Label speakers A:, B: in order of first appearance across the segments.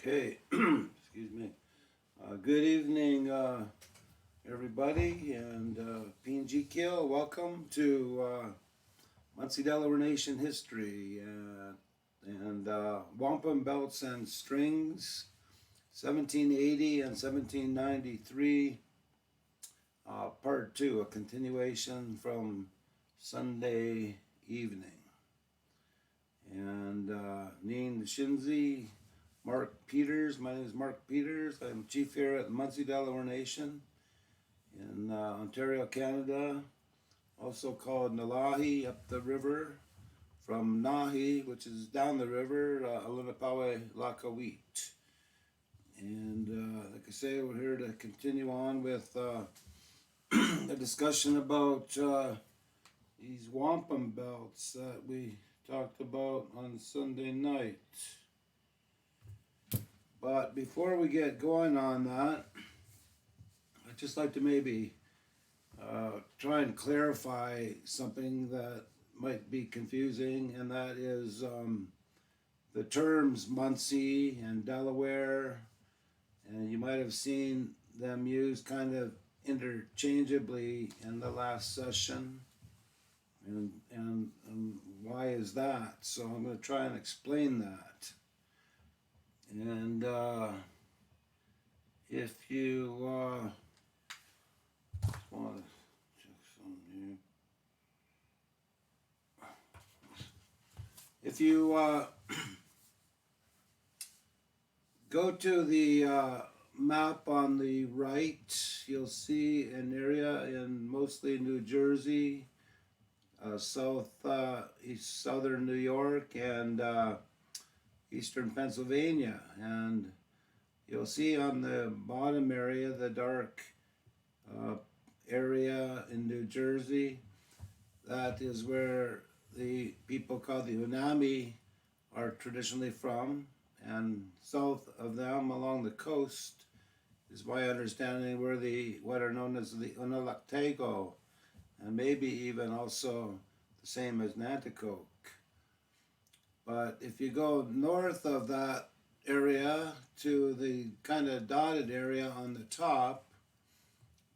A: Okay, excuse me. Good evening, everybody, and P&G Kill. Welcome to Muncie, Delaware Nation history and Wampum Belts and Strings, 1780 and 1793, part two, a continuation from Sunday evening. And Neen Shinzi, Mark Peters. My name is Mark Peters. I'm chief here at Muncie, Delaware Nation in Ontario, Canada, also called Nalahi up the river from Nahi, which is down the river, Alunipawe Lakawit. And like I say, we're here to continue on with a discussion about these wampum belts that we talked about on Sunday night. But before we get going on that, I'd just like to maybe try and clarify something that might be confusing, and that is the terms Muncie and Delaware, and you might have seen them used kind of interchangeably in the last session. And why is that? So I'm going to try and explain that. And if you want to check something here. If you go to the map on the right, you'll see an area in mostly New Jersey, southern New York, and eastern Pennsylvania. And you'll see on the bottom area, the dark area in New Jersey. That is where the people called the Unami are traditionally from. And south of them along the coast is my understanding where what are known as the Unalaktago, and maybe even also the same as Nanticoke. But if you go north of that area to the kind of dotted area on the top,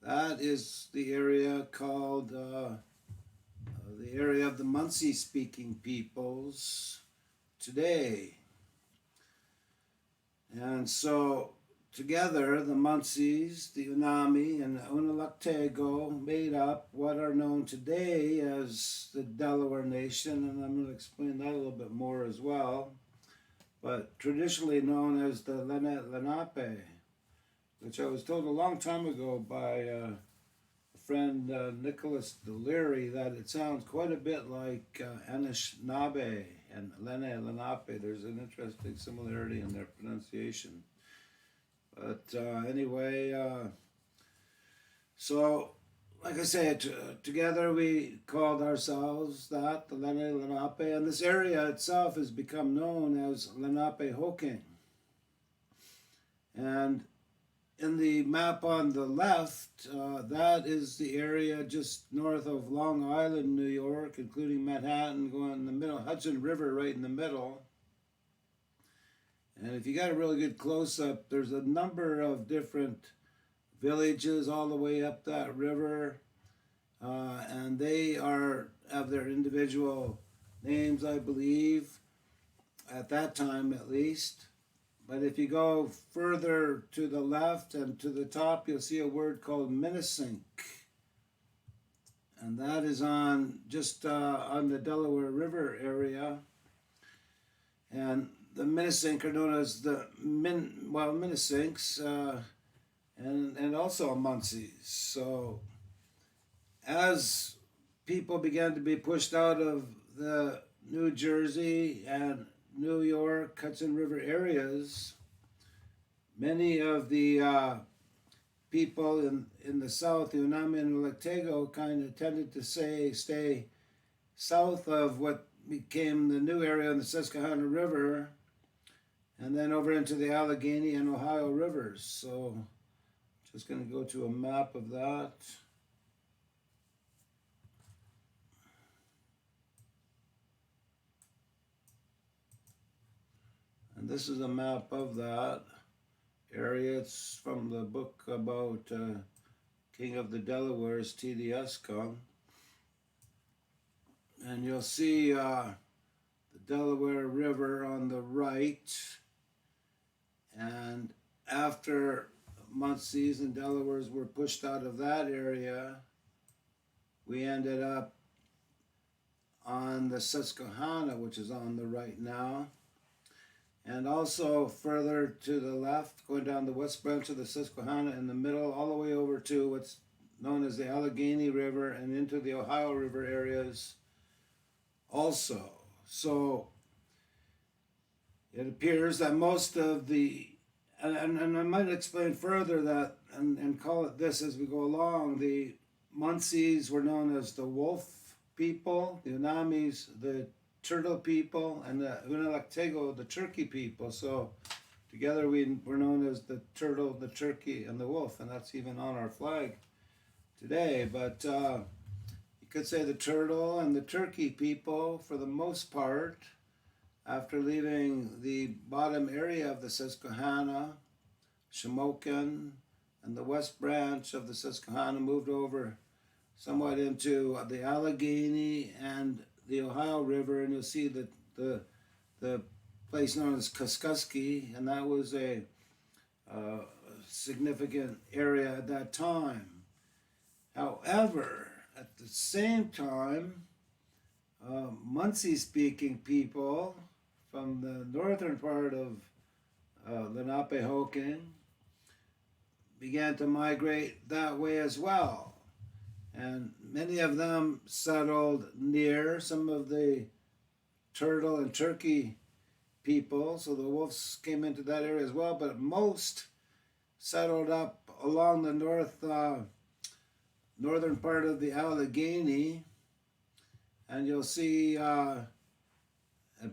A: that is the area called the area of the Muncie-speaking peoples today. And so together, the Muncies, the Unami, and the Unalaktago made up what are known today as the Delaware Nation, and I'm going to explain that a little bit more as well. But traditionally known as the Lenape, which I was told a long time ago by a friend, Nicholas Deliri, that it sounds quite a bit like Anishinaabe and Lenape. There's an interesting similarity in their pronunciation. But anyway, so like I said, together we called ourselves that, the Lenape, and this area itself has become known as Lenape-Hoking. And in the map on the left, that is the area just north of Long Island, New York, including Manhattan, going in the middle, Hudson River right in the middle. And if you got a really good close-up, there's a number of different villages all the way up that river, and they have their individual names, I believe, at that time at least. But if you go further to the left and to the top, you'll see a word called Minnesink, and that is on the Delaware River area. And the Minnesink are known as the Minnesinks, and also Muncies. So as people began to be pushed out of the New Jersey and New York, Hudson River areas, many of the people in the south, the Unami and Unalaktago, kind of tended to stay south of what became the new area on the Susquehanna River, and then over into the Allegheny and Ohio rivers. So just going to go to a map of that. And this is a map of that area. It's from the book about King of the Delawares, T.D. Eskong. And you'll see the Delaware River on the right. And after Muncies and Delawares were pushed out of that area, we ended up on the Susquehanna, which is on the right now. And also further to the left, going down the west branch of the Susquehanna in the middle, all the way over to what's known as the Allegheny River and into the Ohio River areas also. So it appears that most of the, and I might explain further that, and call it this as we go along, the Muncies were known as the wolf people, the Unamis, the turtle people, and the Unalaktago, the turkey people. So together we were known as the turtle, the turkey, and the wolf, and that's even on our flag today. But you could say the turtle and the turkey people, for the most part, after leaving the bottom area of the Susquehanna, Shamokin, and the west branch of the Susquehanna, moved over somewhat into the Allegheny and the Ohio River, and you'll see that the place known as Kuskusky, and that was a significant area at that time. However, at the same time, Muncie-speaking people from the northern part of Lenapehoking began to migrate that way as well. And many of them settled near some of the turtle and turkey people, so the wolves came into that area as well, but most settled up along the northern part of the Allegheny. And you'll see a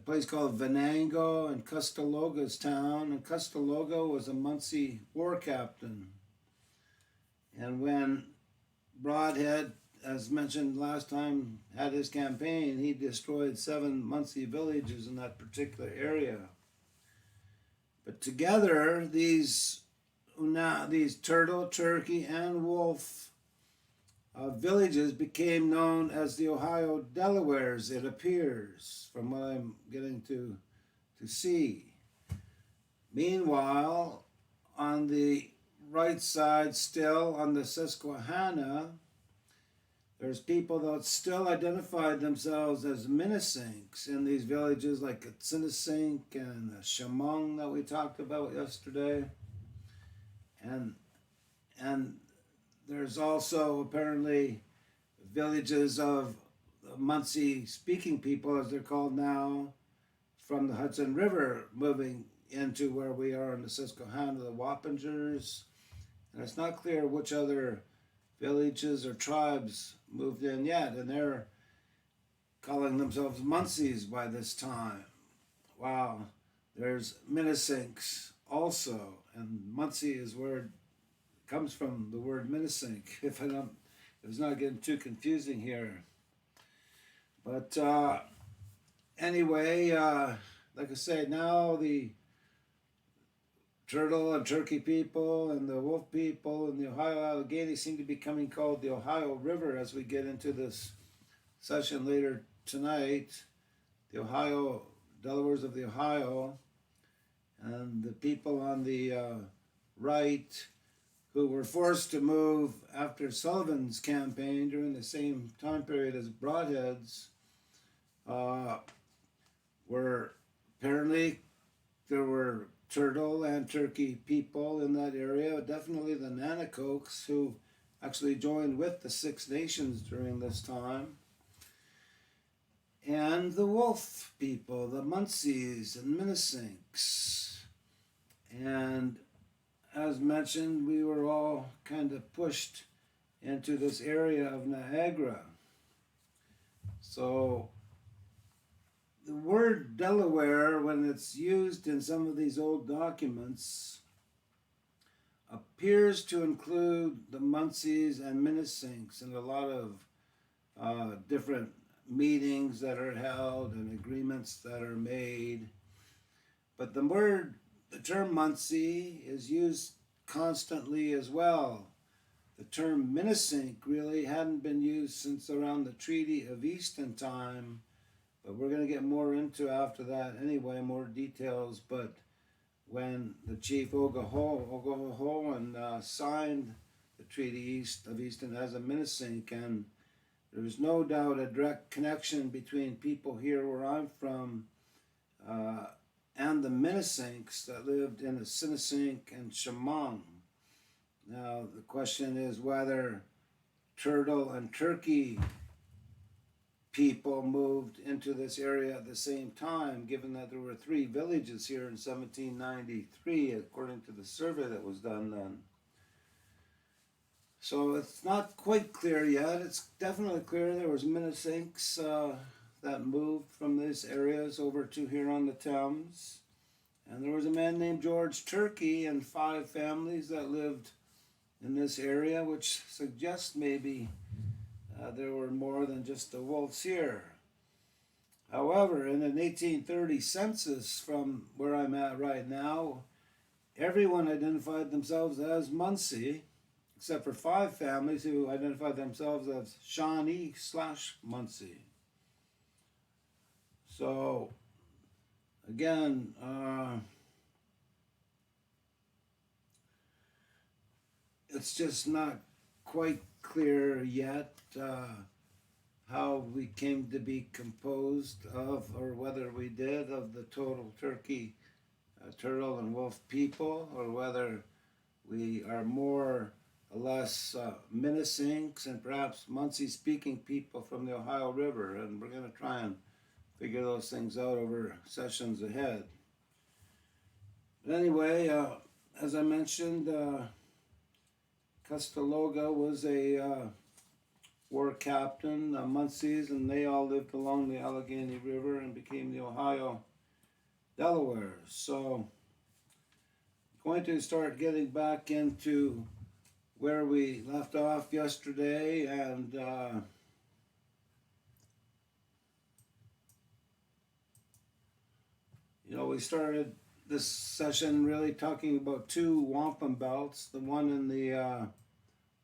A: place called Venango and Custaloga's town, and Custaloga was a Muncie war captain. And when Broadhead, as mentioned last time, had his campaign, he destroyed 7 Muncie villages in that particular area. But together, these turtle, turkey, and wolf villages became known as the Ohio Delawares, it appears, from what I'm getting to see. Meanwhile, on the right side, still on the Susquehanna, there's people that still identified themselves as Minnesinks in these villages like Sinisink and Shamong that we talked about yesterday. And there's also apparently villages of Muncie-speaking people, as they're called now, from the Hudson River moving into where we are in the Susquehanna, the Wappingers. And it's not clear which other villages or tribes moved in yet, and they're calling themselves Muncies by this time. Wow, there's Minnesinks also, and Muncie is where it comes from, the word Minnesink, if it's not getting too confusing here. But anyway, like I say, now the turtle and turkey people and the wolf people and the Ohio Allegheny seem to be becoming called the Ohio River as we get into this session later tonight. The Ohio, Delawares of the Ohio, and the people on the right who were forced to move after Sullivan's campaign during the same time period as Broadhead's were apparently, there were turtle and turkey people in that area, definitely the Nanticokes, who actually joined with the Six Nations during this time, and the wolf people, the Muncies and Minnesinks. And as mentioned, we were all kind of pushed into this area of Niagara. So the word Delaware, when it's used in some of these old documents, appears to include the Muncies and Minnesinks in a lot of different meetings that are held and agreements that are made. But the term Munsee is used constantly as well. The term Minisink really hadn't been used since around the Treaty of Easton time, but we're going to get more into after that anyway, more details. But when the chief Ogahoan signed the Treaty East of Easton as a Minisink, and there's no doubt a direct connection between people here where I'm from uh, and the Minisinks that lived in the Sinisink and Chemung. Now, the question is whether Turtle and Turkey people moved into this area at the same time, given that there were 3 villages here in 1793, according to the survey that was done then. So it's not quite clear yet. It's definitely clear there was Minisinks that moved from these areas over to here on the Thames. And there was a man named George Turkey and 5 families that lived in this area, which suggests maybe there were more than just the wolves here. However, in an 1830 census from where I'm at right now, everyone identified themselves as Munsee, except for 5 families who identified themselves as Shawnee/Munsee. So, again, it's just not quite clear yet how we came to be composed of, or whether we did, of the total turkey, turtle, and wolf people, or whether we are more or less Minisinks and perhaps Munsee-speaking people from the Ohio River, and we're going to try and figure those things out over sessions ahead. But anyway, as I mentioned, Custeloga was a war captain, Munsees, and they all lived along the Allegheny River and became the Ohio Delaware. So, going to start getting back into where we left off yesterday, and we started this session really talking about 2 wampum belts. The one in the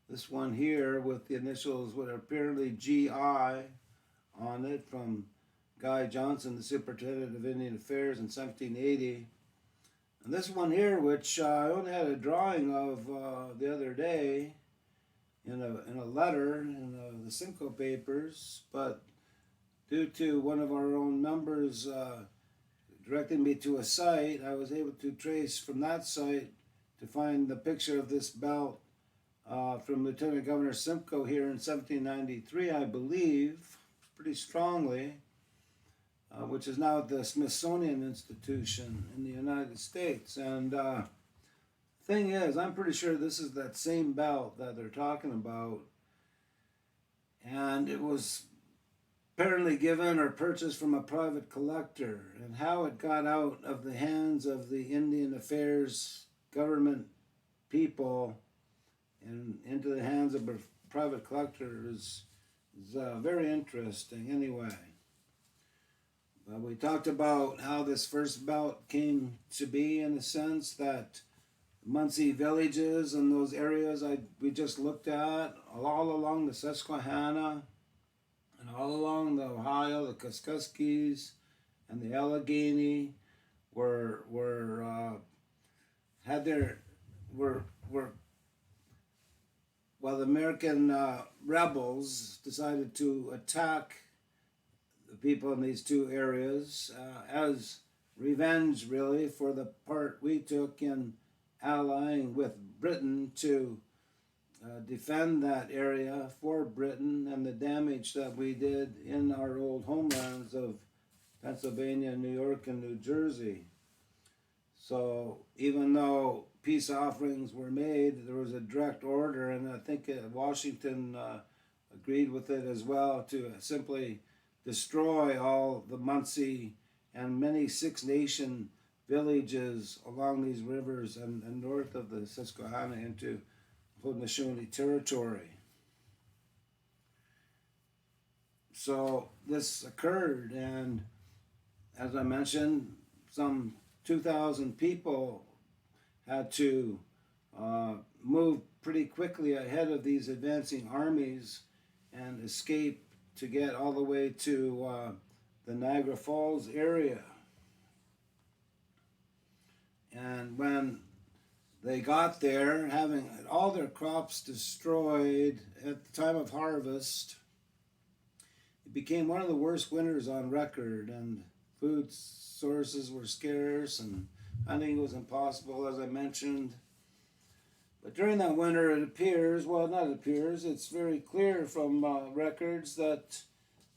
A: this one here with the initials what are apparently GI on it, from Guy Johnson, the Superintendent of Indian Affairs, in 1780. And this one here, which I only had a drawing of the other day in a letter in the Simcoe papers, but due to one of our own members directing me to a site, I was able to trace from that site to find the picture of this belt from Lieutenant Governor Simcoe here in 1793, I believe, pretty strongly, which is now at the Smithsonian Institution in the United States. And thing is, I'm pretty sure this is that same belt that they're talking about, and it was apparently given or purchased from a private collector, and how it got out of the hands of the Indian Affairs government people and into the hands of a private collector is very interesting anyway. We talked about how this first belt came to be, in the sense that Munsee villages and those areas we just looked at, all along the Susquehanna and all along the Ohio, the Kuskuskis and the Allegheny were the American rebels decided to attack the people in these 2 areas as revenge, really, for the part we took in allying with Britain to defend that area for Britain, and the damage that we did in our old homelands of Pennsylvania, New York, and New Jersey. So even though peace offerings were made, there was a direct order, and I think Washington agreed with it as well, to simply destroy all the Munsee and many Six Nation villages along these rivers and north of the Susquehanna into Haudenosaunee territory. So this occurred, and as I mentioned, some 2,000 people had to move pretty quickly ahead of these advancing armies and escape to get all the way to the Niagara Falls area. And when they got there, having all their crops destroyed at the time of harvest, it became one of the worst winters on record, and food sources were scarce, and hunting was impossible, as I mentioned. But during that winter, it appears, well, not it appears, it's very clear from records that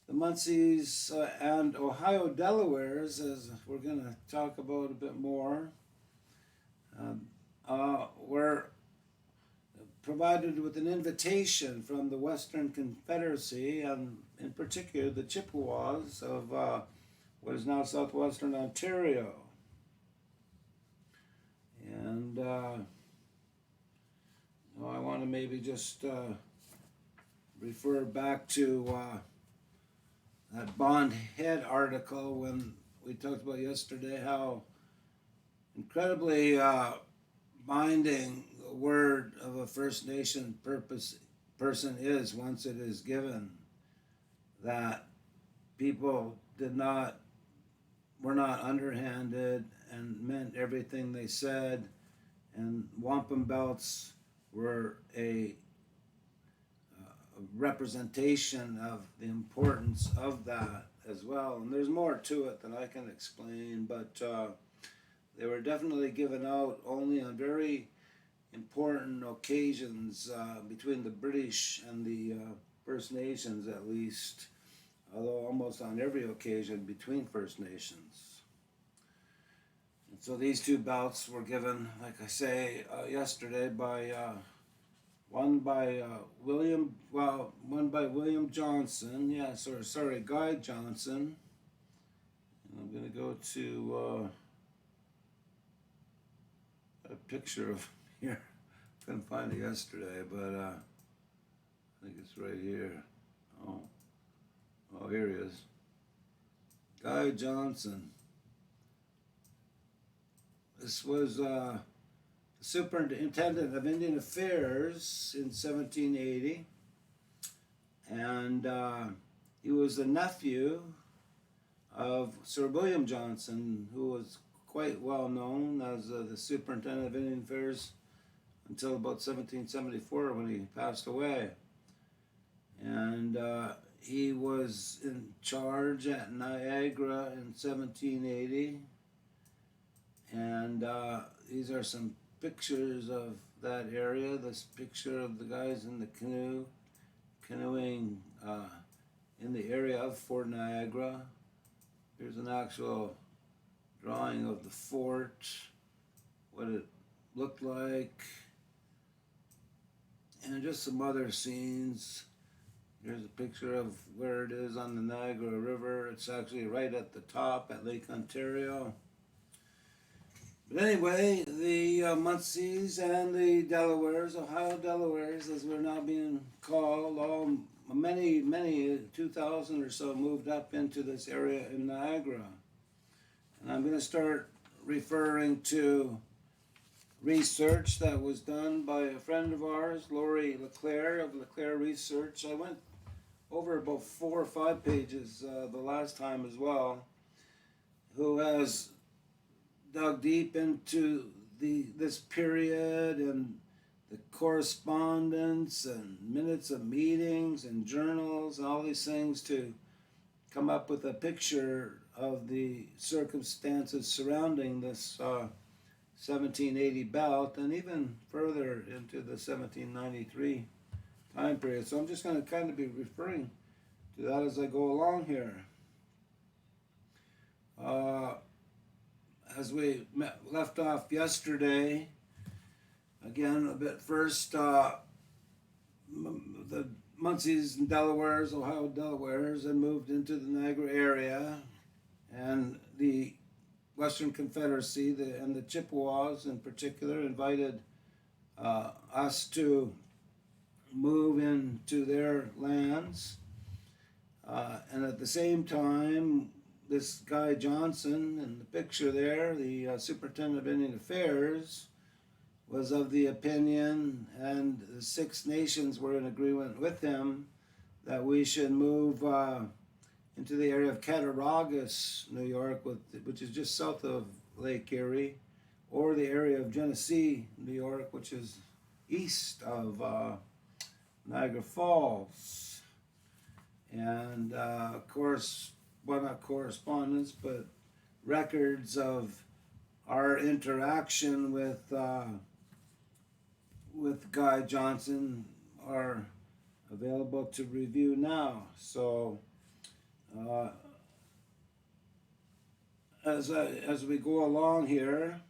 A: the Muncies and Ohio Delawares, as we're going to talk about a bit more, were provided with an invitation from the Western Confederacy, and in particular the Chippewas of what is now southwestern Ontario. And I want to maybe just refer back to that Bond Head article when we talked about yesterday how incredibly binding the word of a First Nation person is once it is given, that people were not underhanded and meant everything they said, and wampum belts were a representation of the importance of that as well. And there's more to it than I can explain, but they were definitely given out only on very important occasions between the British and the First Nations, at least, although almost on every occasion between First Nations. And so these two belts were given, like I say, yesterday by one by William Johnson, Guy Johnson. And I'm going to go to a picture of him here. Couldn't find it yesterday, but I think it's right here. Oh, here he is. Guy Johnson. This was the Superintendent of Indian Affairs in 1780, and he was the nephew of Sir William Johnson, who was quite well known as the Superintendent of Indian Affairs until about 1774 when he passed away. And he was in charge at Niagara in 1780, and these are some pictures of that area. This picture of the guys in the canoeing in the area of Fort Niagara. Here's an actual drawing of the fort, what it looked like, and just some other scenes. Here's a picture of where it is on the Niagara River. It's actually right at the top at Lake Ontario. But anyway, the Muncies and the Delawares, Ohio Delawares, as we're now being called, many 2,000 or so moved up into this area in Niagara. And I'm going to start referring to research that was done by a friend of ours, Lori LeClaire of LeClaire Research. I went over about 4 or 5 pages the last time as well, who has dug deep into this period and the correspondence and minutes of meetings and journals and all these things to come up with a picture of the circumstances surrounding this 1780 bout and even further into the 1793 time period. So I'm just going to kind of be referring to that as I go along here. As we left off yesterday, again a bit first, the Muncies and Delawares, Ohio Delawares, had moved into the Niagara area, and the Western Confederacy and the Chippewas in particular invited us to move into their lands, and at the same time this guy Johnson in the picture there, the superintendent of Indian Affairs, was of the opinion, and the Six Nations were in agreement with him, that we should move into the area of Cattaraugus, New York, which is just south of Lake Erie, or the area of Genesee, New York, which is east of Niagara Falls. And of course, well, not correspondence, but records of our interaction with Guy Johnson are available to review now. So as we go along here,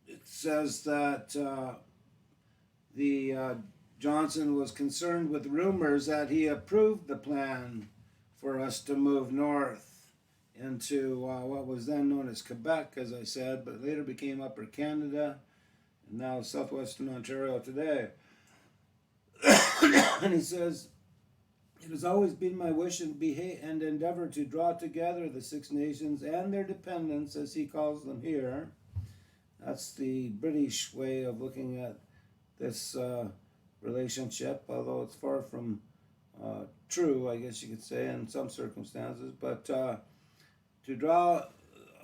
A: it says that the Johnson was concerned with rumors that he approved the plan for us to move north into what was then known as Quebec, as I said, but later became Upper Canada, and now southwestern Ontario today. And he says, "It has always been my wish and endeavor to draw together the Six Nations and their dependents," as he calls them here. That's the British way of looking at this relationship, although it's far from true, I guess you could say, in some circumstances. But to draw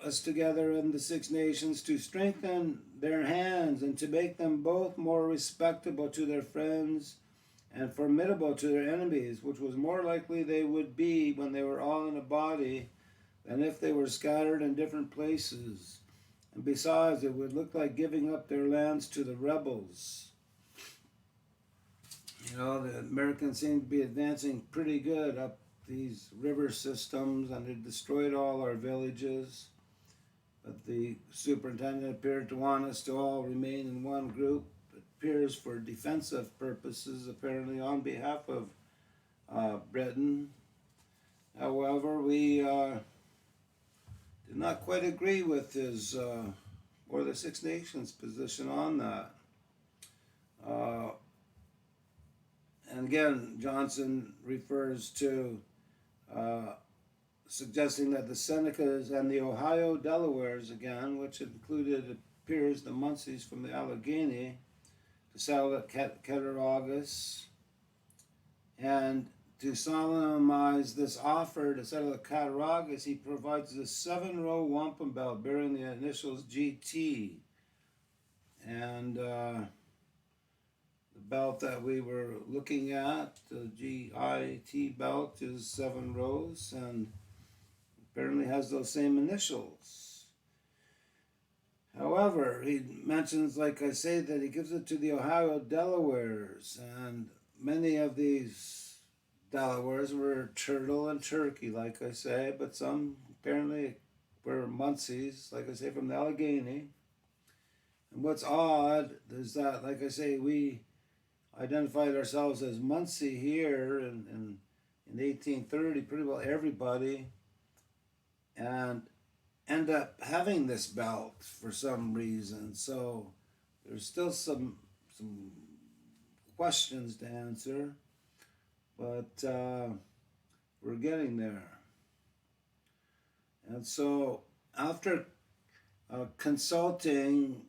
A: us together in the Six Nations, to strengthen their hands and to make them both more respectable to their friends and formidable to their enemies, which was more likely they would be when they were all in a body than if they were scattered in different places. And besides, it would look like giving up their lands to the rebels. You know, the Americans seem to be advancing pretty good up these river systems, and they destroyed all our villages. But the superintendent appeared to want us to all remain in one group. It appears for defensive purposes, apparently on behalf of Britain. However, we did not quite agree with his or the Six Nations position on that. And again, Johnson refers to suggesting that the Senecas and the Ohio Delawares, again, which included, appears, the Munseys from the Allegheny, to settle at Cattaraugus, and to solemnize this offer to settle at Cattaraugus, he provides this 7-row wampum belt bearing the initials GT. And the belt that we were looking at, the GIT belt, is 7 rows and apparently has those same initials. However, he mentions, like I say, that he gives it to the Ohio Delawares, and many of these Delawares were turtle and turkey, like I say, but some apparently were Munseys, like I say, from the Allegheny. And what's odd is that, like I say, we identified ourselves as Munsee here in 1830, pretty well everybody, and end up having this belt for some reason. So there's still some questions to answer, but we're getting there. And so after consulting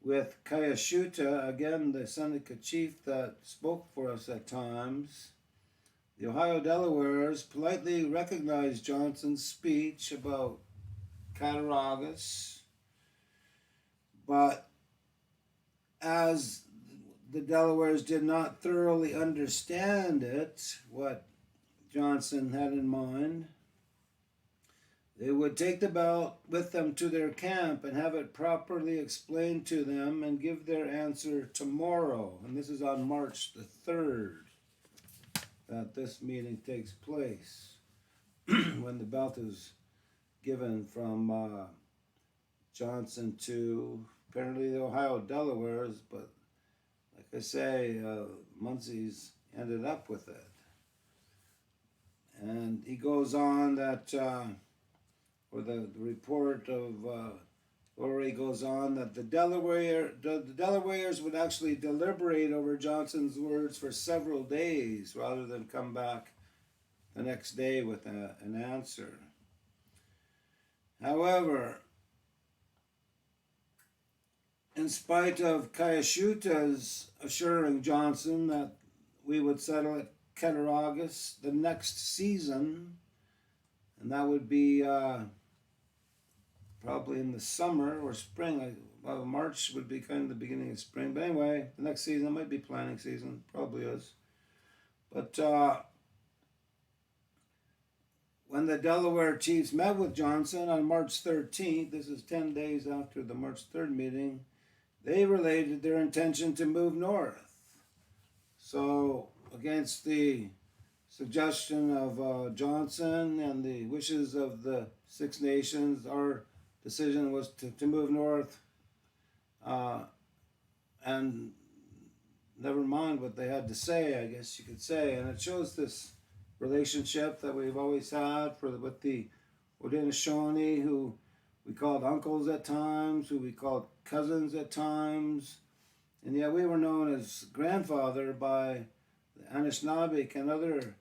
A: with Kayashuta, again the Seneca chief that spoke for us at times, the Ohio Delawares politely recognized Johnson's speech about Cattaraugus, but as the Delawares did not thoroughly understand it, what Johnson had in mind, they would take the belt with them to their camp and have it properly explained to them and give their answer tomorrow. And this is on March the 3rd that this meeting takes place, when the belt is given from Johnson to apparently the Ohio Delawares, but like I say, Munsey's ended up with it. And he goes on that, or the report of Lorry goes on that the Delawares would actually deliberate over Johnson's words for several days rather than come back the next day with an answer. However, in spite of Cayashuta's assuring Johnson that we would settle at Cattaraugus the next season, and that would be probably in the summer or spring. Well, March would be kind of the beginning of spring. But anyway, the next season might be planting season. Probably is. But when the Delaware chiefs met with Johnson on March 13th, this is 10 days after the March 3rd meeting, they related their intention to move north. So, against the suggestion of Johnson and the wishes of the Six Nations, our decision was to move north, and never mind what they had to say, I guess you could say. And it shows this relationship that we've always had with the Haudenosaunee, who we called uncles at times, who we called cousins at times, and yet we were known as grandfather by the Anishinaabe and other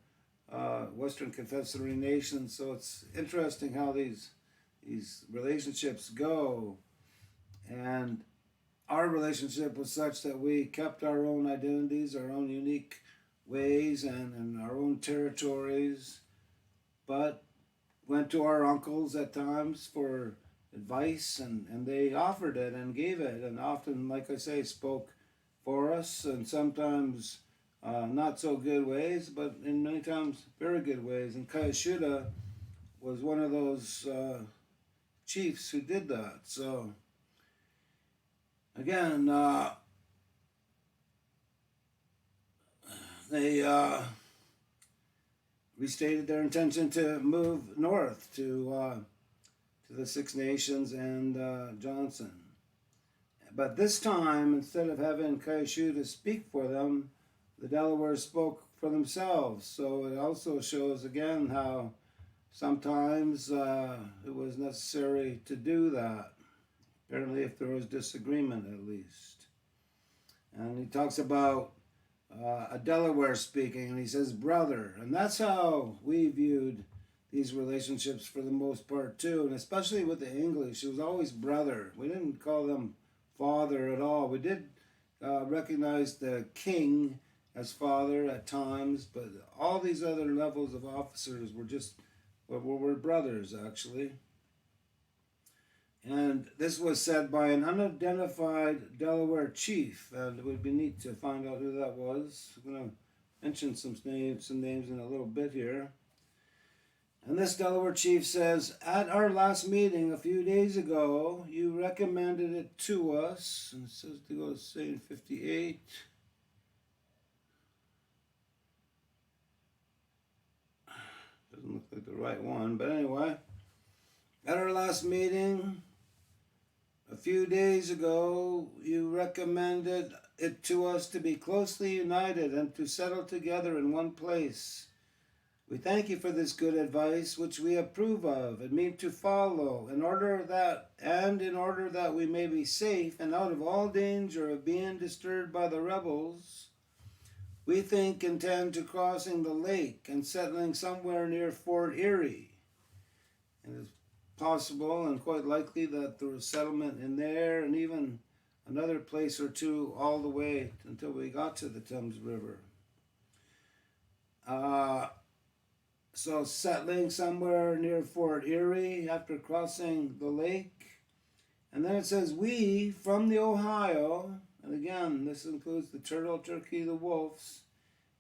A: Western Confederate nations. So it's interesting how these relationships go, and our relationship was such that we kept our own identities, our own unique ways, and our own territories, but went to our uncles at times for advice, and they offered it and gave it, and often, like I say, spoke for us, and sometimes not so good ways, but in many times very good ways. And Cayashuta was one of those chiefs who did that. So again, they restated their intention to move north to the Six Nations and Johnson. But this time, instead of having Cayashuta speak for them, the Delawares spoke for themselves. So it also shows again how sometimes it was necessary to do that. Apparently, if there was disagreement, at least. And he talks about a Delaware speaking, and he says brother. And that's how we viewed these relationships for the most part too, and especially with the English. It was always brother. We didn't call them father at all. We did recognize the king as father at times, but all these other levels of officers were brothers, actually. And this was said by an unidentified Delaware chief, and it would be neat to find out who that was. I'm going to mention some names in a little bit here. And this Delaware chief says, at our last meeting a few days ago, you recommended it to us. And it says to go to saying 58. Doesn't look like the right one, but anyway. At our last meeting a few days ago, you recommended it to us to be closely united and to settle together in one place. We thank you for this good advice, which we approve of and mean to follow, in order that we may be safe and out of all danger of being disturbed by the rebels. We intend to crossing the lake and settling somewhere near Fort Erie. And it's possible and quite likely that there was settlement in there, and even another place or two all the way until we got to the Thames River. So settling somewhere near Fort Erie after crossing the lake. And then it says, we from the Ohio, and again, this includes the turtle, turkey, the wolves,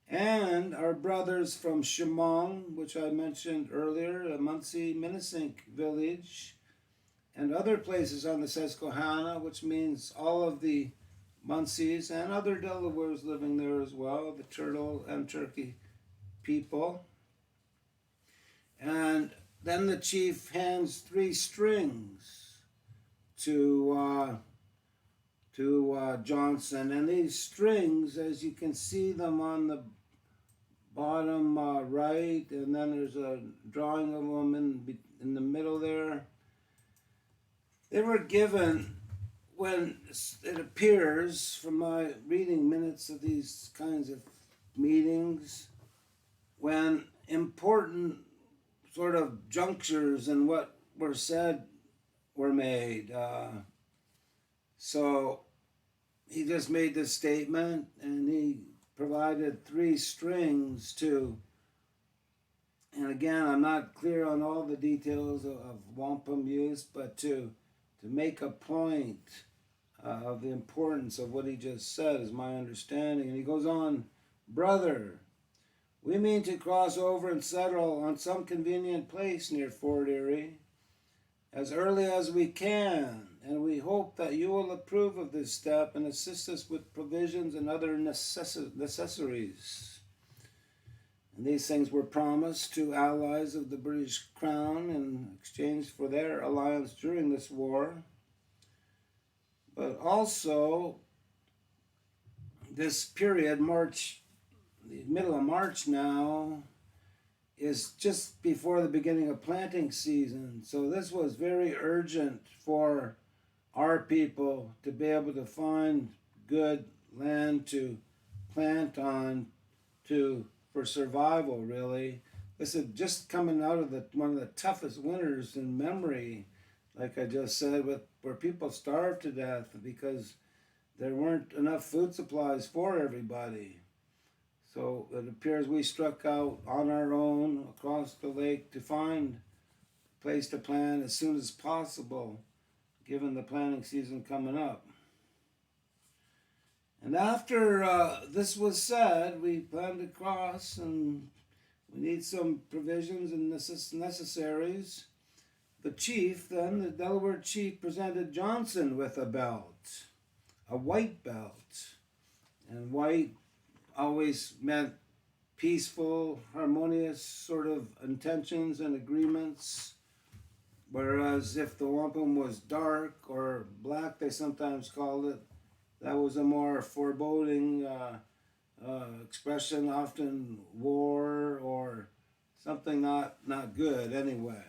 A: and our brothers from Chemung, which I mentioned earlier, a Muncie Minisink village, and other places on the Susquehanna, which means all of the Muncies and other Delawares living there as well, the turtle and turkey people. And then the chief hands 3 strings to Johnson, and these strings, as you can see them on the bottom right, and then there's a drawing of them in the middle there. They were given, when it appears from my reading minutes of these kinds of meetings, when important sort of junctures in what were said were made. So he just made this statement and he provided three strings to, and again, I'm not clear on all the details of wampum use, but to make a point of the importance of what he just said is my understanding. And he goes on, brother, we mean to cross over and settle on some convenient place near Fort Erie as early as we can, and we hope that you will approve of this step and assist us with provisions and other necessaries. And these things were promised to allies of the British Crown in exchange for their alliance during this war. But also, this period, March, the middle of March now, is just before the beginning of planting season. So this was very urgent for our people to be able to find good land to plant on for survival, really. This is just coming out of one of the toughest winters in memory, like I just said, where people starved to death because there weren't enough food supplies for everybody. So it appears we struck out on our own across the lake to find a place to plant as soon as possible, given the planting season coming up. And after this was said, we planned to cross, and we need some provisions and necessaries. The chief, then, the Delaware chief, presented Johnson with a belt, a white belt. And white always meant peaceful, harmonious sort of intentions and agreements. Whereas if the wampum was dark or black, they sometimes called it, that was a more foreboding expression, often war or something not good anyway.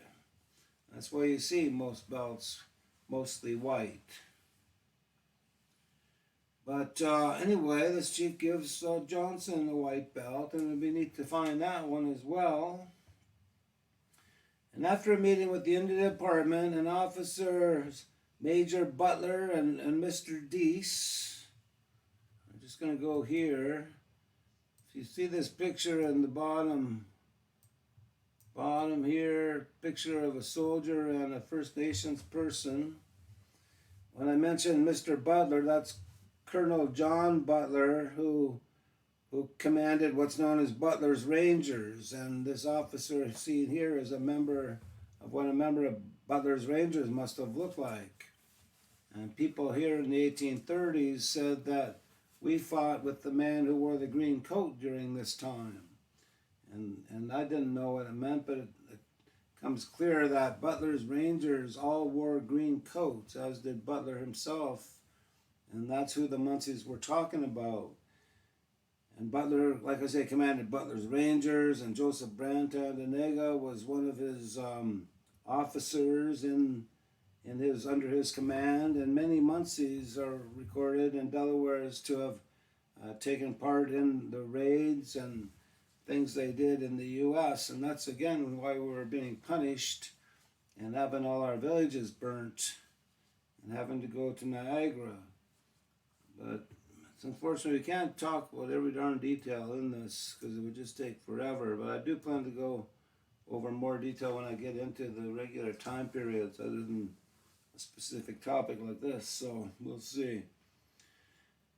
A: That's why you see most belts mostly white. But anyway, this chief gives Johnson a white belt, and it would be neat to find that one as well. And after a meeting with the Indian Department and officers Major Butler and Mr. Deese, I'm just going to go here. If you see this picture in the bottom here, picture of a soldier and a First Nations person. When I mentioned Mr. Butler, that's Colonel John Butler, who commanded what's known as Butler's Rangers, and this officer seen here is a member of what a member of Butler's Rangers must have looked like. And people here in the 1830s said that we fought with the man who wore the green coat during this time. And I didn't know what it meant, but it comes clear that Butler's Rangers all wore green coats, as did Butler himself. And that's who the Muncies were talking about. And Butler, like I say, commanded Butler's Rangers, and Joseph Brantandanega was one of his officers under his command. And many Muncies are recorded in Delaware as to have taken part in the raids and things they did in the U.S. And that's again why we were being punished and having all our villages burnt and having to go to Niagara. But it's unfortunate we can't talk about every darn detail in this because it would just take forever. But I do plan to go over more detail when I get into the regular time periods other than a specific topic like this. So we'll see.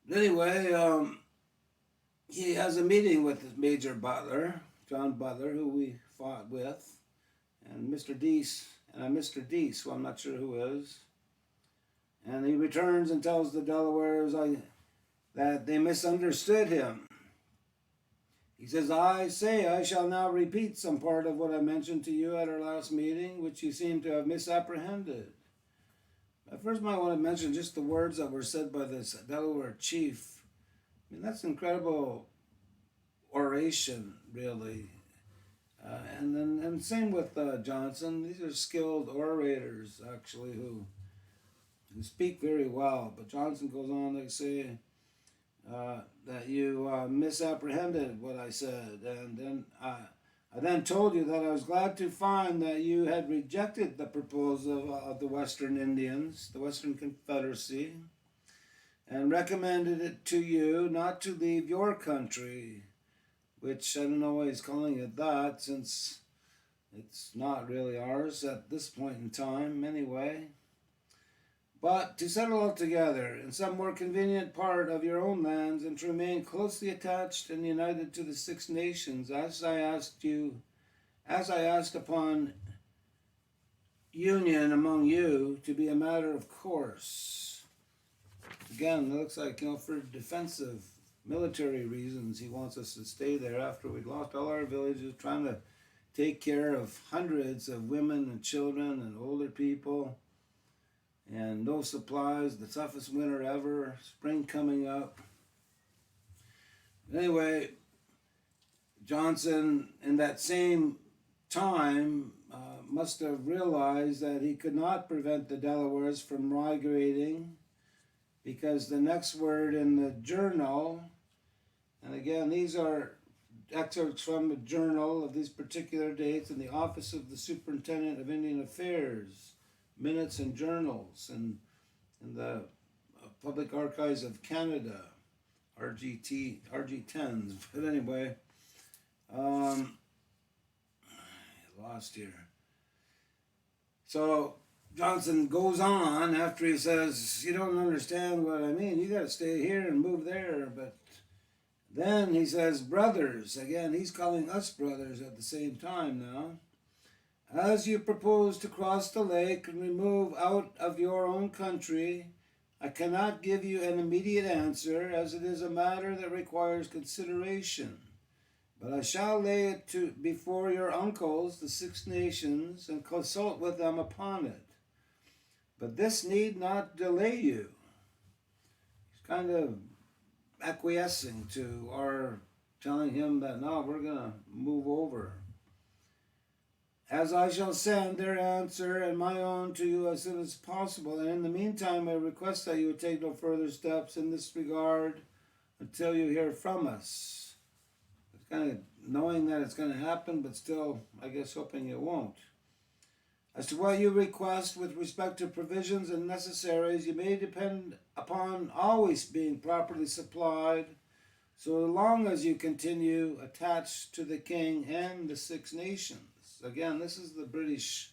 A: But anyway, he has a meeting with Major Butler, John Butler, who we fought with, and Mr. Deese, who I'm not sure who is. And he returns and tells the Delawares that they misunderstood him. He says, I shall now repeat some part of what I mentioned to you at our last meeting, which you seem to have misapprehended. I first might want to mention just the words that were said by this Delaware chief. I mean, that's incredible oration, really. And same with Johnson. These are skilled orators, actually, who speak very well. But Johnson goes on to say that that you misapprehended what I said, and then I then told you that I was glad to find that you had rejected the proposal of the Western Indians, the Western Confederacy, and recommended it to you not to leave your country, which I don't know why he's calling it that, since it's not really ours at this point in time, anyway. But to settle altogether in some more convenient part of your own lands, and to remain closely attached and united to the Six Nations, as I asked upon union among you to be a matter of course. Again, it looks like, for defensive military reasons, he wants us to stay there after we'd lost all our villages, trying to take care of hundreds of women and children and older people, and no supplies, the toughest winter ever, spring coming up. Anyway, Johnson, in that same time, must have realized that he could not prevent the Delawares from migrating, because the next word in the journal, and again, these are excerpts from the journal of these particular dates in the Office of the Superintendent of Indian Affairs, minutes and journals, and in the Public Archives of Canada, RG10s. But anyway, lost here. So Johnson goes on after he says, you don't understand what I mean, you got to stay here and move there. But then he says, brothers, again, he's calling us brothers at the same time now. As you propose to cross the lake and remove out of your own country, I cannot give you an immediate answer, as it is a matter that requires consideration. But I shall lay it before your uncles, the Six Nations, and consult with them upon it. But this need not delay you. He's kind of acquiescing to our telling him that, no, we're going to move over. As I shall send their answer and my own to you as soon as possible, and in the meantime I request that you would take no further steps in this regard until you hear from us. It's kind of knowing that it's going to happen, but still, I guess, hoping it won't. As to what you request with respect to provisions and necessaries, you may depend upon always being properly supplied, so long as you continue attached to the King and the Six Nations. Again, this is the British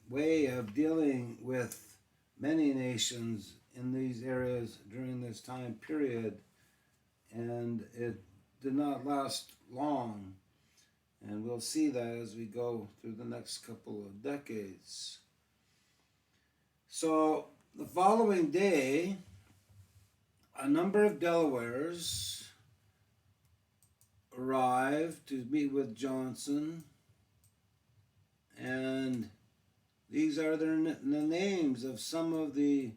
A: way of dealing with many nations in these areas during this time period, and it did not last long, and we'll see that as we go through the next couple of decades. So the following day, a number of Delawares arrived to meet with Johnson, and these are the names of some of the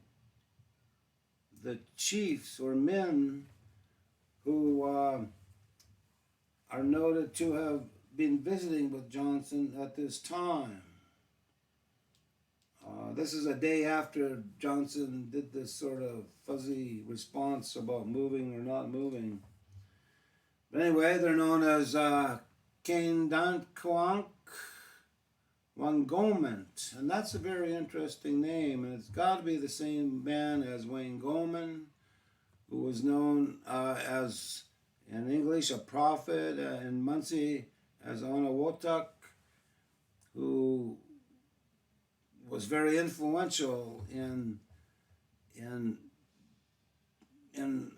A: chiefs or men who are noted to have been visiting with Johnson at this time. This is a day after Johnson did this sort of fuzzy response about moving or not moving. But anyway, they're known as Kaindanquank Wangomant, and that's a very interesting name, and it's got to be the same man as Wayne Goman, who was known as, in English, a prophet, in Muncie as Onawotuk, who was very influential in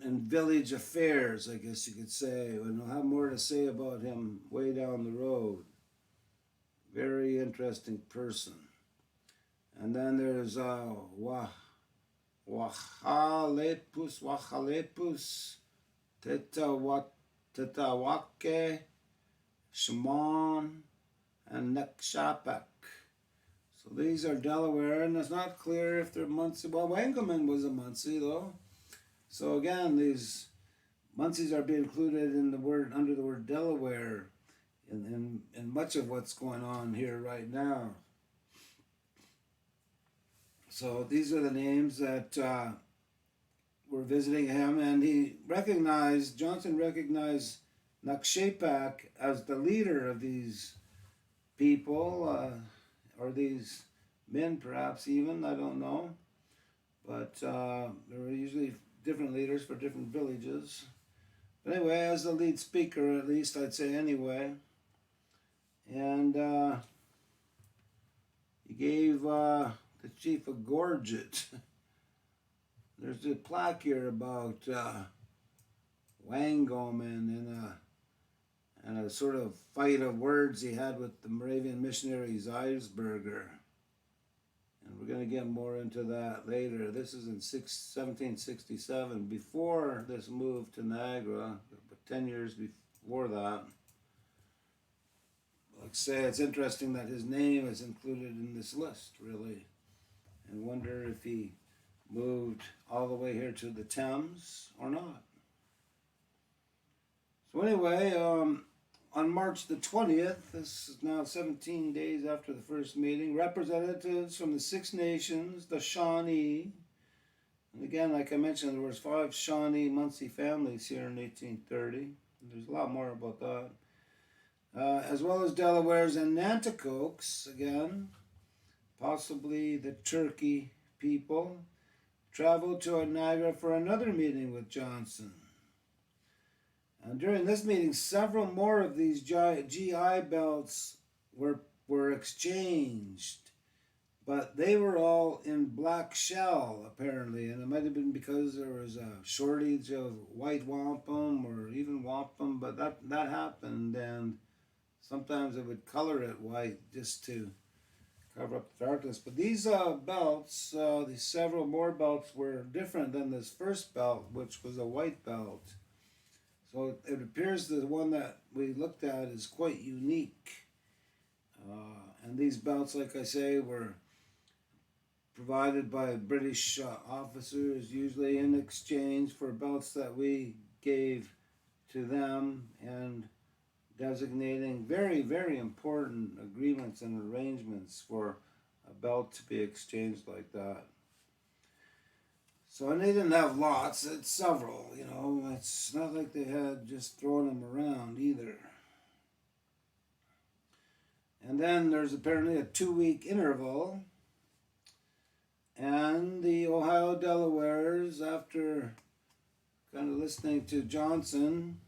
A: village affairs, I guess you could say, and we'll have more to say about him way down the road. Very interesting person. And then there's Wahalepus, Tetawake, Shimon, and Nekshapak. So these are Delaware, and it's not clear if they're Muncie. Well, Wangaman was a Muncie, though. So again, these Muncies are being included in the word, under the word Delaware, in much of what's going on here right now. So these are the names that were visiting him, and Johnson recognized Nakshepak as the leader of these people, or these men perhaps even, I don't know. But there were usually different leaders for different villages. But anyway, as the lead speaker, at least I'd say anyway. And he gave the chief a gorget. There's a plaque here about Wampum and a sort of fight of words he had with the Moravian missionary Zeisberger. And we're going to get more into that later. This is in 1767, before this move to Niagara, but 10 years before that. Like I say, it's interesting that his name is included in this list, really. And wonder if he moved all the way here to the Thames or not. So anyway, on March the 20th, this is now 17 days after the first meeting, representatives from the Six Nations, the Shawnee, and again, like I mentioned, there was 5 Shawnee Munsee families here in 1830. There's a lot more about that. As well as Delawares and Nanticokes, again, possibly the Turkey people, traveled to Niagara for another meeting with Johnson. And during this meeting, several more of these GI belts were exchanged, but they were all in black shell, apparently, and it might have been because there was a shortage of white wampum or even wampum, but that happened, and sometimes it would color it white just to cover up the darkness. But these belts, these several more belts, were different than this first belt, which was a white belt. So it appears the one that we looked at is quite unique. And these belts, like I say, were provided by British officers, usually in exchange for belts that we gave to them, and designating very, very important agreements and arrangements for a belt to be exchanged like that. So, and they didn't have lots, it's several, you know, it's not like they had just thrown them around either. And then there's apparently a 2-week interval, and the Ohio Delawares, after kind of listening to Johnson,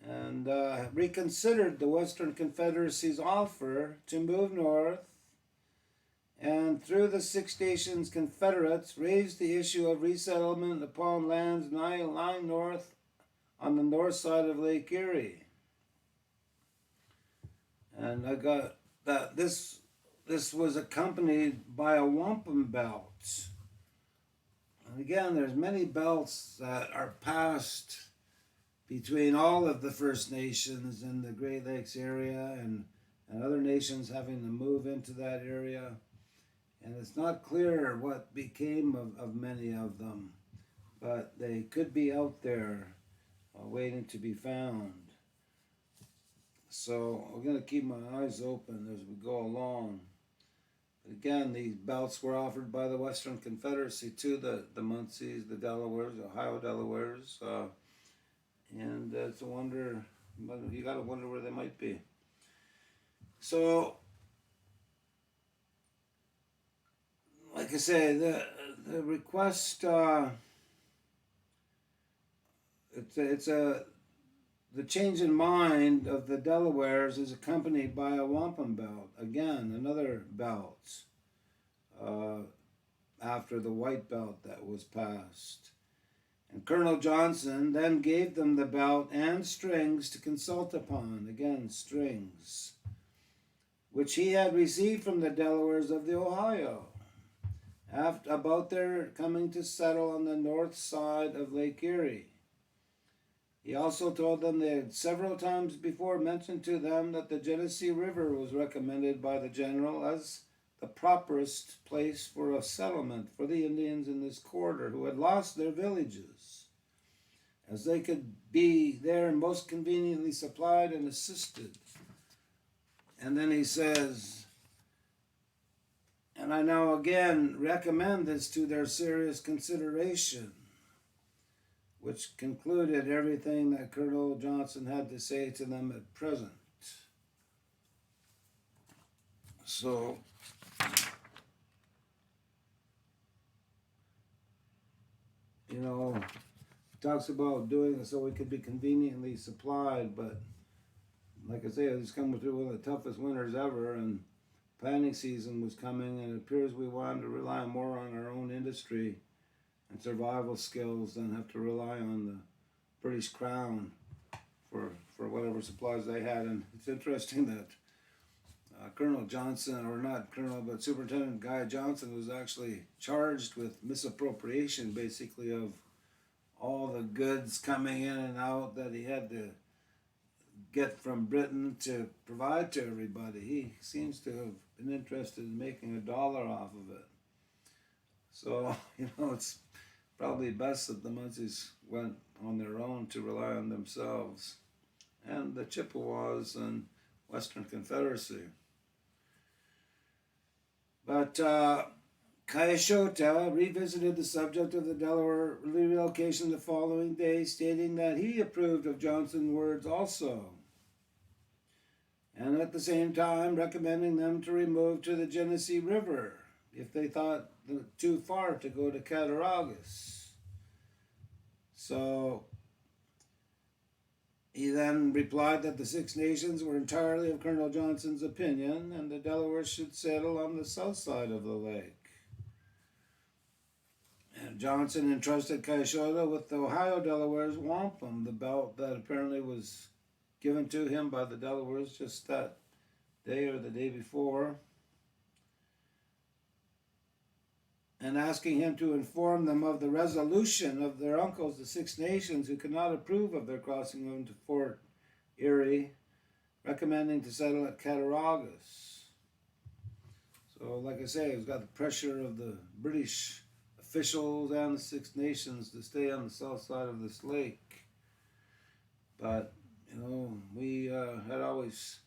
A: and reconsidered the Western Confederacy's offer to move north, and through the Six Nations Confederates raised the issue of resettlement upon lands lying north on the north side of Lake Erie. And I got that this was accompanied by a wampum belt. And again, there's many belts that are passed between all of the First Nations in the Great Lakes area and other nations having to move into that area. And it's not clear what became of many of them, but they could be out there waiting to be found. So I'm going to keep my eyes open as we go along. But again, these belts were offered by the Western Confederacy to the Munsees, the Delawares, the Ohio Delawares, and it's a wonder, you got to wonder where they might be. So, like I say, the request, the change in mind of the Delawares is accompanied by a wampum belt. Again, another belt after the white belt that was passed. And Colonel Johnson then gave them the belt and strings to consult upon. Again, strings, which he had received from the Delawares of the Ohio about their coming to settle on the north side of Lake Erie. He also told them they had several times before mentioned to them that the Genesee River was recommended by the general as the properest place for a settlement for the Indians in this quarter who had lost their villages, as they could be there most conveniently supplied and assisted. And then he says, and I now again recommend this to their serious consideration. which concluded everything that Colonel Johnson had to say to them at present. So, you know, talks about doing it so we could be conveniently supplied, but like I say, it's coming through one of the toughest winters ever, and planting season was coming, and it appears we wanted to rely more on our own industry and survival skills than have to rely on the British Crown for whatever supplies they had. And it's interesting that Colonel Johnson, or not Colonel, but Superintendent Guy Johnson was actually charged with misappropriation, basically, of all the goods coming in and out that he had to get from Britain to provide to everybody. He seems to have been interested in making a dollar off of it. So, it's probably best that the Muncies went on their own to rely on themselves and the Chippewas and Western Confederacy. But Coyote revisited the subject of the Delaware relocation the following day, stating that he approved of Johnson's words also, and at the same time recommending them to remove to the Genesee River if they thought too far to go to Cattaraugus. So he then replied that the Six Nations were entirely of Colonel Johnson's opinion, and the Delawares should settle on the south side of the lake. And Johnson entrusted Coyote with the Ohio Delawares' wampum, the belt that apparently was given to him by the Delawares just that day or the day before, and asking him to inform them of the resolution of their uncles, the Six Nations, who could not approve of their crossing into Fort Erie, recommending to settle at Cattaraugus. So, like I say, he's got the pressure of the British officials and the Six Nations to stay on the south side of this lake. But, we had always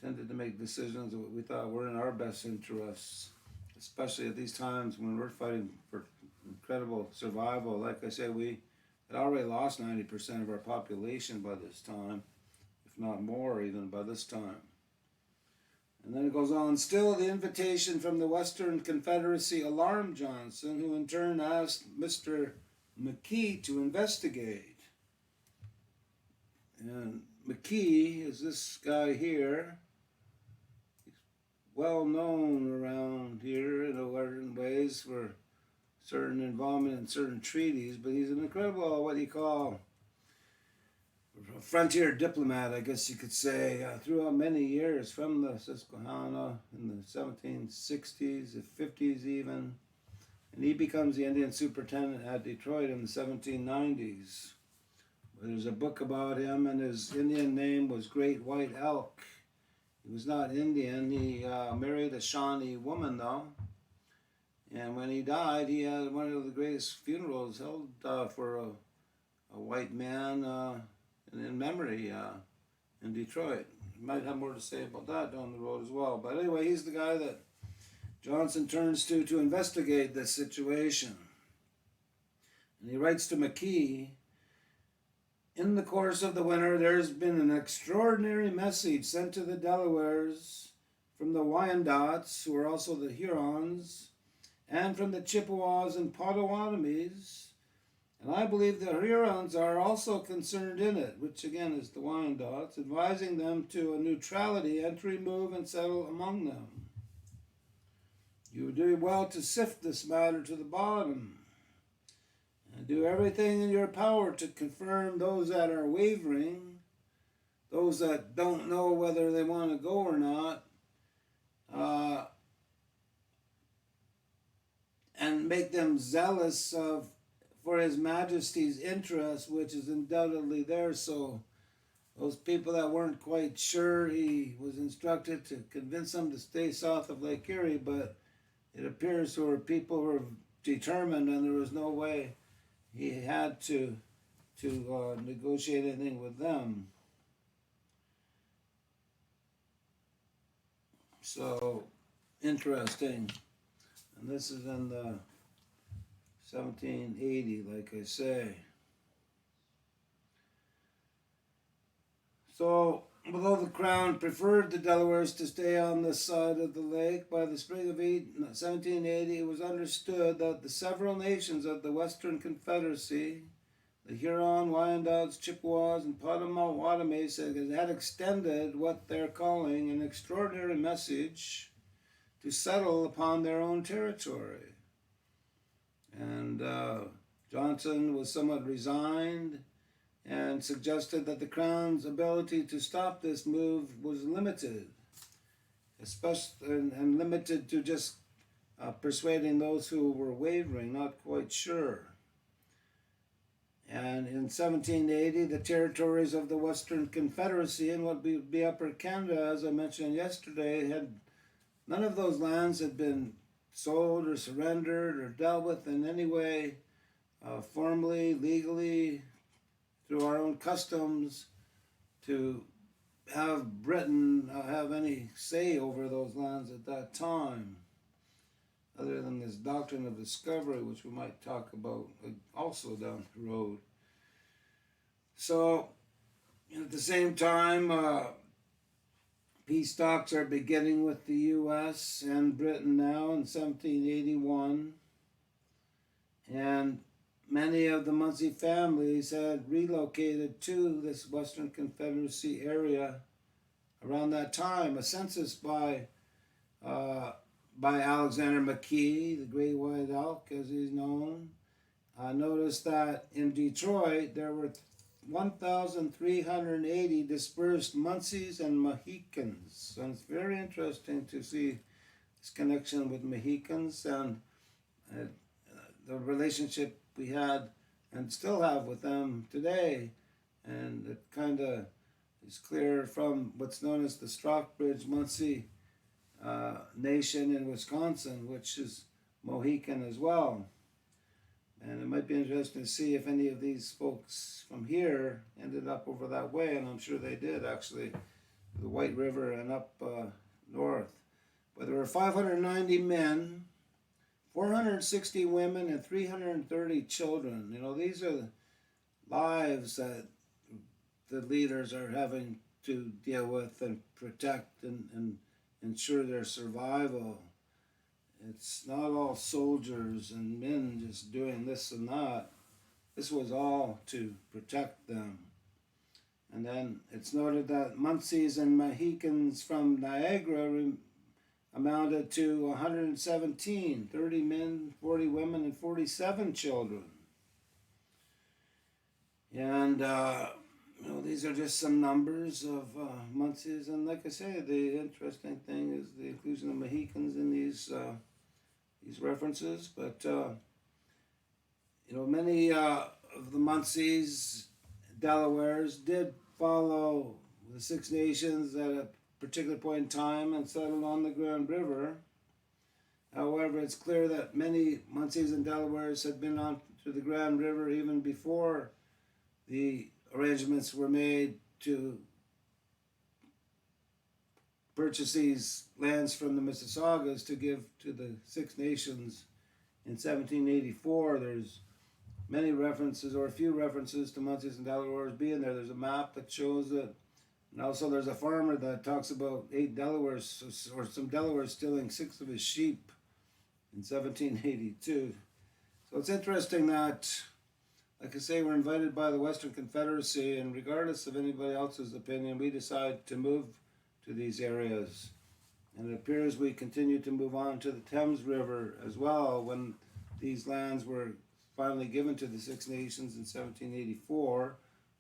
A: tended to make decisions that we thought were in our best interests, especially at these times when we're fighting for incredible survival. Like I said, we had already lost 90% of our population by this time, if not more even by this time. And then it goes on, still the invitation from the Western Confederacy alarmed Johnson, who in turn asked Mr. McKee to investigate. And McKee is this guy here. He's well known around here in certain ways for certain involvement in certain treaties, but he's an incredible, what you call, frontier diplomat, I guess you could say, throughout many years, from the Susquehanna in the 1760s, the 50s even, and he becomes the Indian superintendent at Detroit in the 1790s. There's a book about him, and his Indian name was Great White Elk. He was not Indian. He married a Shawnee woman, though. And when he died, he had one of the greatest funerals held for a white man in memory in Detroit. Might have more to say about that down the road as well. But anyway, he's the guy that Johnson turns to investigate this situation. And he writes to McKee, in the course of the winter, there's been an extraordinary message sent to the Delawares from the Wyandots, who are also the Hurons, and from the Chippewas and Potawatomis, and I believe the Hurons are also concerned in it, which again is the Wyandots, advising them to a neutrality and to remove and settle among them. You would do well to sift this matter to the bottom, and do everything in your power to confirm those that are wavering, those that don't know whether they want to go or not, and make them zealous for His Majesty's interest, which is undoubtedly there. So those people that weren't quite sure, he was instructed to convince them to stay south of Lake Erie, but it appears there were people who were determined, and there was no way he had to negotiate anything with them. So, interesting. And this is in the 1780, like I say. So, although the Crown preferred the Delawares to stay on this side of the lake, by the spring of 1780 it was understood that the several nations of the Western Confederacy, the Huron, Wyandots, Chippewas, and Potawatomis, had extended what they're calling an extraordinary message to settle upon their own territory. And Johnson was somewhat resigned and suggested that the Crown's ability to stop this move was limited, especially and limited to just persuading those who were wavering, not quite sure. And in 1780, the territories of the Western Confederacy and what would be Upper Canada, as I mentioned yesterday, none of those lands had been sold or surrendered or dealt with in any way, formally, legally, through our own customs, to have Britain have any say over those lands at that time, other than this doctrine of discovery, which we might talk about also down the road. So, at the same time, peace talks are beginning with the U.S. and Britain now in 1781, and many of the Munsee families had relocated to this Western Confederacy area around that time. A census by Alexander McKee, the Great White Elk, as he's known, noticed that in Detroit there were 1,380 dispersed Munsees and Mohicans. And it's very interesting to see this connection with Mohicans and the relationship we had and still have with them today. And it kind of is clear from what's known as the Stockbridge Munsee Nation in Wisconsin, which is Mohican as well. And it might be interesting to see if any of these folks from here ended up over that way, and I'm sure they did actually, the White River and up north. But there were 590 men, 460 women, and 330 children. You know, these are the lives that the leaders are having to deal with and protect and ensure their survival. It's not all soldiers and men just doing this and that. This was all to protect them. And then it's noted that Munsees and Mohicans from Niagara amounted to 117, 30 men, 40 women, and 47 children. And these are just some numbers of Munsees. And like I say, the interesting thing is the inclusion of Mohicans in these references, but many of the Munsees, Delawares, did follow the Six Nations at a particular point in time and settled on the Grand River. However, it's clear that many Munsees and Delawares had been on to the Grand River even before the arrangements were made to purchase these lands from the Mississaugas to give to the Six Nations in 1784. There's many references, or a few references, to Munsees and Delawares being there. There's a map that shows it. And also there's a farmer that talks about 8 Delawares, or some Delawares stealing 6 of his sheep in 1782. So it's interesting that, like I say, we're invited by the Western Confederacy, and regardless of anybody else's opinion, we decide to move to these areas. And it appears we continue to move on to the Thames River as well when these lands were finally given to the Six Nations in 1784.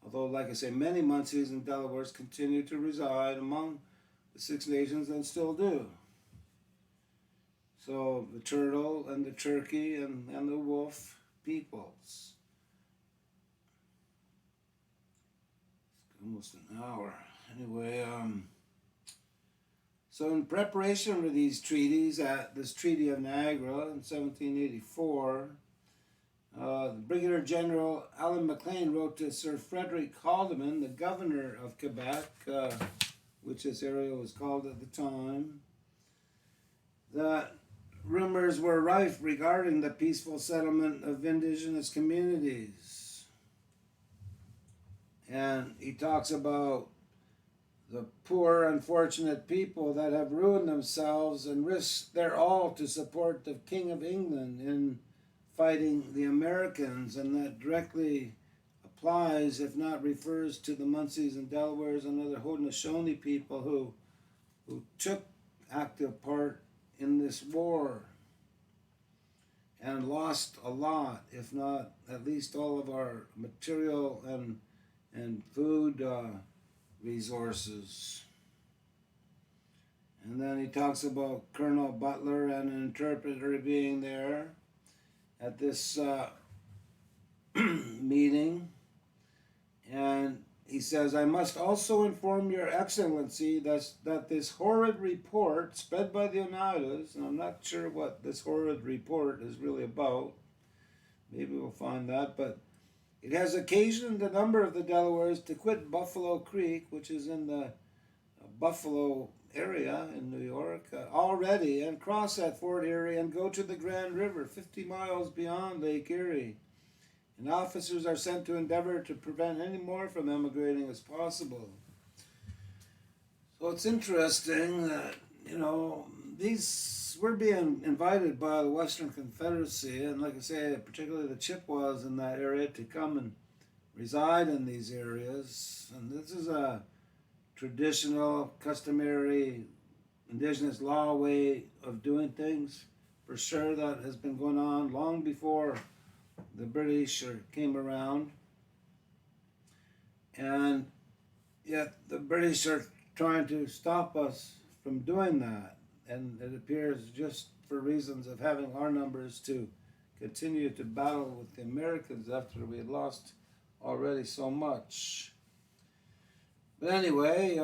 A: Although, like I say, many Munsees and Delawares continue to reside among the Six Nations and still do. So the turtle and the turkey and the wolf peoples. It's almost an hour. Anyway, so in preparation for these treaties, at this Treaty of Niagara in 1784, Brigadier General Alan Maclean wrote to Sir Frederick Haldimand, the governor of Quebec, which this area was called at the time, that rumors were rife regarding the peaceful settlement of indigenous communities. And he talks about the poor, unfortunate people that have ruined themselves and risked their all to support the King of England in fighting the Americans, and that directly applies, if not refers, to the Munsees and Delawares and other Haudenosaunee people who took active part in this war and lost a lot, if not at least all of our material and food resources. And then he talks about Colonel Butler and an interpreter being there at this meeting. And he says, I must also inform your excellency that this horrid report spread by the Oneidas, and I'm not sure what this horrid report is really about, maybe we'll find that, but it has occasioned a number of the Delawares to quit Buffalo Creek, which is in the Buffalo area in New York, already, and cross at Fort Erie and go to the Grand River, 50 miles beyond Lake Erie. And officers are sent to endeavor to prevent any more from emigrating as possible. So it's interesting that, we're being invited by the Western Confederacy, and like I say, particularly the Chippewas in that area, to come and reside in these areas. And this is a traditional, customary, indigenous law way of doing things, for sure, that has been going on long before the British came around. And yet the British are trying to stop us from doing that. And it appears just for reasons of having our numbers to continue to battle with the Americans after we had lost already so much. But anyway,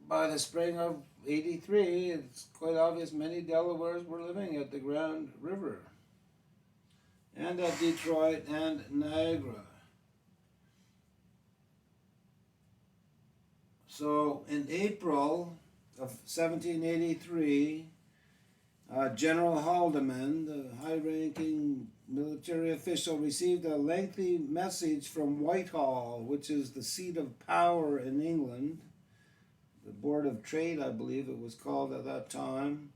A: by the spring of '83, it's quite obvious many Delawares were living at the Grand River and at Detroit and Niagara. So in April of 1783, General Haldeman, the high-ranking military official, received a lengthy message from Whitehall, which is the seat of power in England, the Board of Trade, I believe it was called at that time,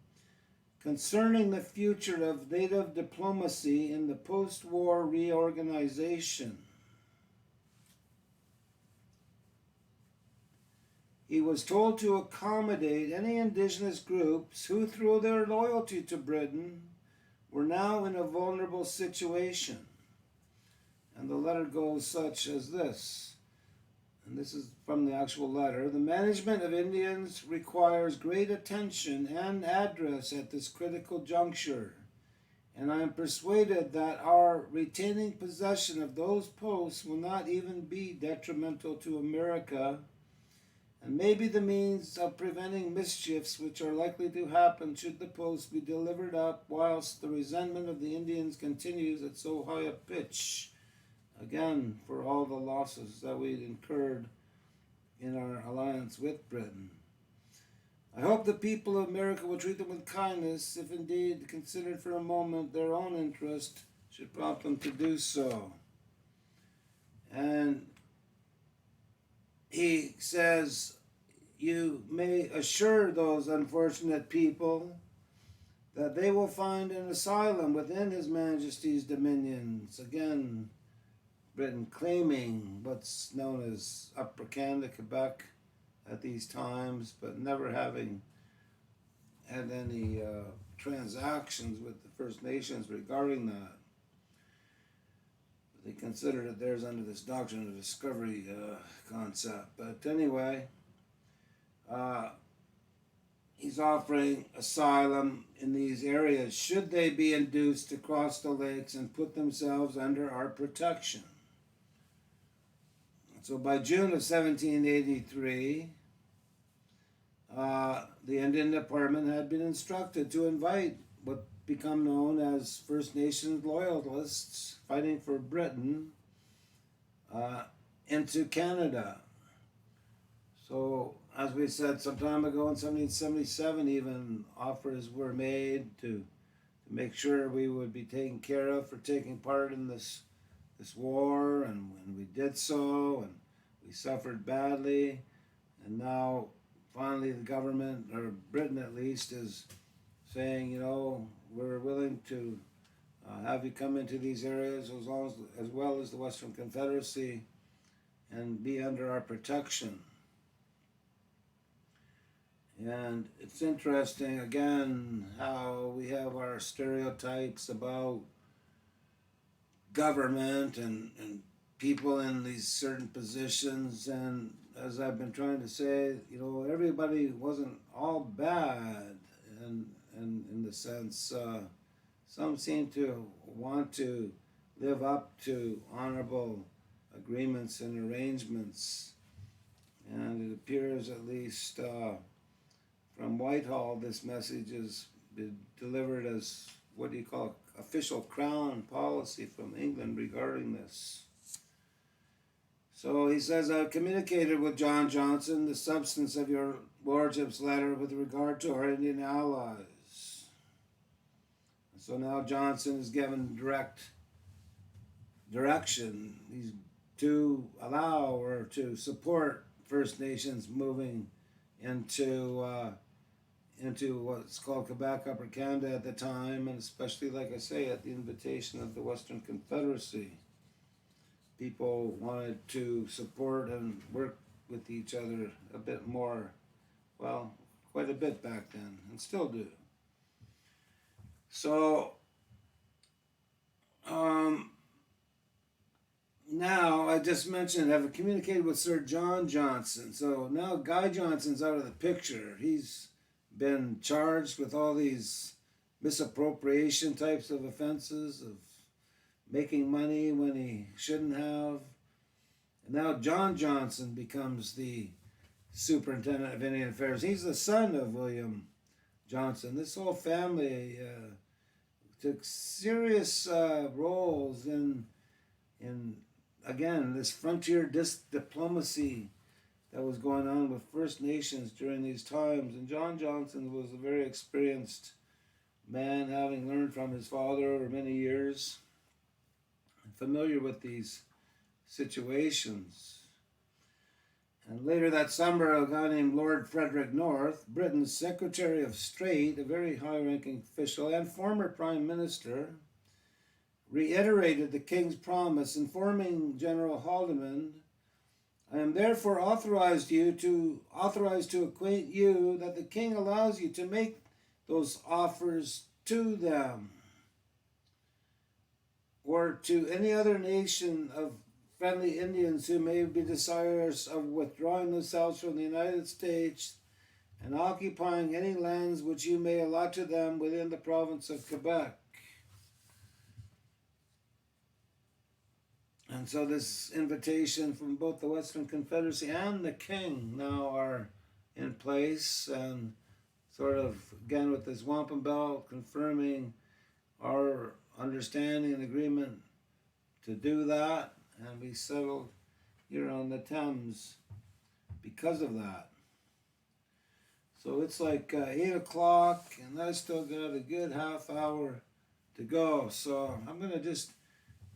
A: concerning the future of native diplomacy in the post-war reorganization. He was told to accommodate any indigenous groups who, through their loyalty to Britain, were now in a vulnerable situation. And the letter goes such as this, and this is from the actual letter: the management of Indians requires great attention and address at this critical juncture, and I am persuaded that our retaining possession of those posts will not even be detrimental to America, and may be the means of preventing mischiefs which are likely to happen should the posts be delivered up whilst the resentment of the Indians continues at so high a pitch. Again, for all the losses that we'd incurred in our alliance with Britain. I hope the people of America will treat them with kindness, if indeed considered for a moment their own interest should prompt them to do so. And he says, you may assure those unfortunate people that they will find an asylum within His Majesty's dominions. Again, Britain claiming what's known as Upper Canada, Quebec at these times, but never having had any transactions with the First Nations regarding that. They considered it theirs under this doctrine of discovery concept. But anyway, he's offering asylum in these areas should they be induced to cross the lakes and put themselves under our protection. So by June of 1783, the Indian Department had been instructed to invite what become known as First Nations loyalists fighting for Britain into Canada. So, as we said some time ago in 1777, even offers were made to make sure we would be taken care of for taking part in this war, and when we did so, and we suffered badly, And now, finally, the government, or Britain at least, is saying, we're willing to have you come into these areas as well as the Western Confederacy and be under our protection. And it's interesting, again, how we have our stereotypes about government and people in these certain positions. And as I've been trying to say, everybody wasn't all bad, and in the sense, some seem to want to live up to honorable agreements and arrangements. And it appears, at least from Whitehall, this message has been delivered as what do you call official crown policy from England regarding this. So he says, I've communicated with John Johnson the substance of your lordship's letter with regard to our Indian allies. So now Johnson is given direct direction. He's to allow or to support First Nations moving into what's called Quebec, Upper Canada at the time, and especially, like I say, at the invitation of the Western Confederacy. People wanted to support and work with each other a bit more, well, quite a bit back then, and still do. So, now, I just mentioned, I've communicated with Sir John Johnson. So now Guy Johnson's out of the picture. He's been charged with all these misappropriation types of offenses, of making money when he shouldn't have. And now John Johnson becomes the superintendent of Indian Affairs. He's the son of William Johnson. This whole family took serious roles in again, this frontier diplomacy that was going on with First Nations during these times. And John Johnson was a very experienced man, having learned from his father over many years, and familiar with these situations. And later that summer, a guy named Lord Frederick North, Britain's Secretary of State, a very high-ranking official and former Prime Minister, reiterated the king's promise, informing General Haldeman, I am therefore authorized to acquaint you that the king allows you to make those offers to them or to any other nation of friendly Indians who may be desirous of withdrawing themselves from the United States and occupying any lands which you may allot to them within the province of Quebec. And so this invitation from both the Western Confederacy and the king now are in place, and sort of, again, with this wampum belt confirming our understanding and agreement to do that, and we settled here on the Thames because of that. So it's like 8 o'clock, and I still got a good half hour to go. So I'm going to just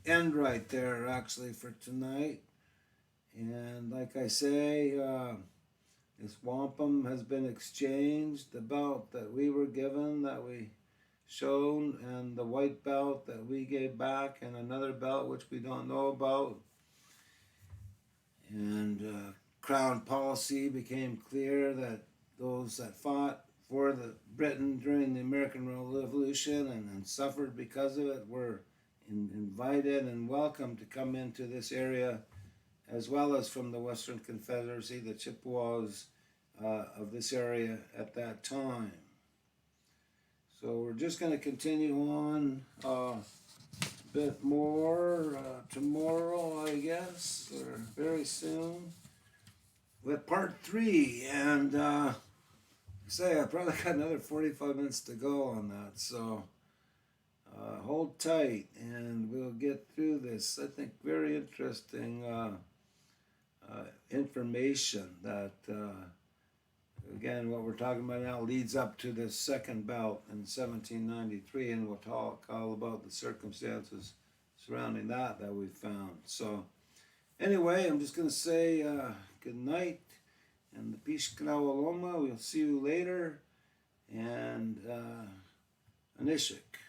A: end right there, actually, for tonight. And like I say, this wampum has been exchanged. The belt that we were given, that we shown, and the white belt that we gave back, and another belt which we don't know about. And Crown policy became clear that those that fought for Britain during the American Revolution and suffered because of it were invited and welcome to come into this area, as well as from the Western Confederacy, the Chippewas of this area at that time. So we're just going to continue on a bit more tomorrow, I guess, or very soon, with part 3. And I probably got another 45 minutes to go on that, so hold tight and we'll get through this. I think very interesting information that, again, what we're talking about now leads up to the second bout in 1793, and we'll talk all about the circumstances surrounding that we found. So anyway, I'm just going to say good night, And the Pishkanawaloma, we'll see you later. And Anishik.